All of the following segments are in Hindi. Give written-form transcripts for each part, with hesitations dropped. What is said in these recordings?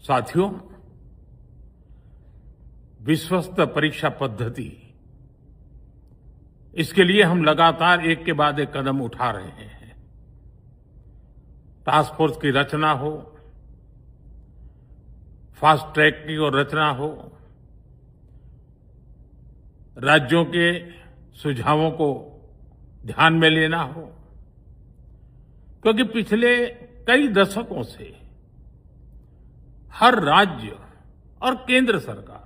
साथियों, विश्वस्त परीक्षा पद्धति, इसके लिए हम लगातार एक के बाद एक कदम उठा रहे हैं। टास्क फोर्स की रचना हो, फास्ट ट्रैक की और रचना हो, राज्यों के सुझावों को ध्यान में लेना हो, क्योंकि पिछले कई दशकों से हर राज्य और केंद्र सरकार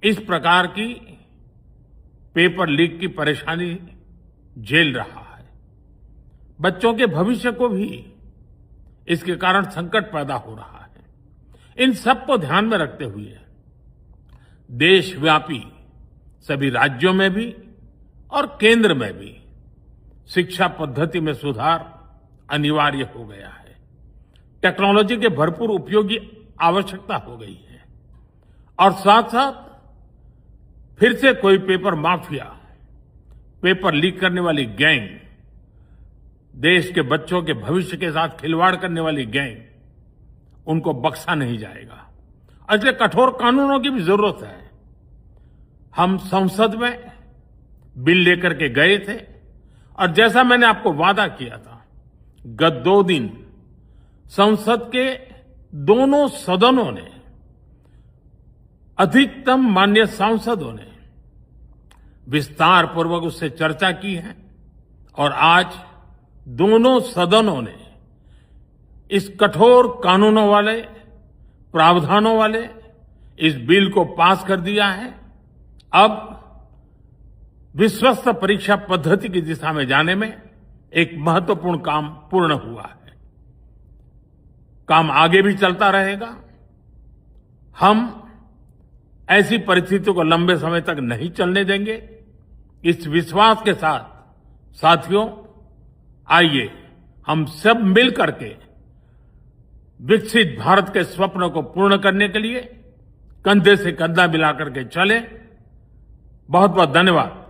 इस प्रकार की पेपर लीक की परेशानी झेल रहा है। बच्चों के भविष्य को भी इसके कारण संकट पैदा हो रहा है। इन सब को ध्यान में रखते हुए देशव्यापी सभी राज्यों में भी और केंद्र में भी शिक्षा पद्धति में सुधार अनिवार्य हो गया है। टेक्नोलॉजी के भरपूर उपयोग की आवश्यकता हो गई है और साथ साथ फिर से कोई पेपर माफिया, पेपर लीक करने वाली गैंग, देश के बच्चों के भविष्य के साथ खिलवाड़ करने वाली गैंग, उनको बख्शा नहीं जाएगा। इसलिए कठोर कानूनों की भी जरूरत है। हम संसद में बिल लेकर के गए थे और जैसा मैंने आपको वादा किया था, गत 2 दिन संसद के दोनों सदनों ने, अधिकतम माननीय सांसदों ने विस्तार पूर्वक उससे चर्चा की है और आज दोनों सदनों ने इस कठोर कानूनों वाले, प्रावधानों वाले इस बिल को पास कर दिया है। अब विश्वस्त परीक्षा पद्धति की दिशा में जाने में एक महत्वपूर्ण काम पूर्ण हुआ है। काम आगे भी चलता रहेगा। हम ऐसी परिस्थितियों को लंबे समय तक नहीं चलने देंगे। इस विश्वास के साथ साथियों, आइए हम सब मिल करके विकसित भारत के स्वप्न को पूर्ण करने के लिए कंधे से कंधा मिलाकर के चलें। बहुत बहुत धन्यवाद।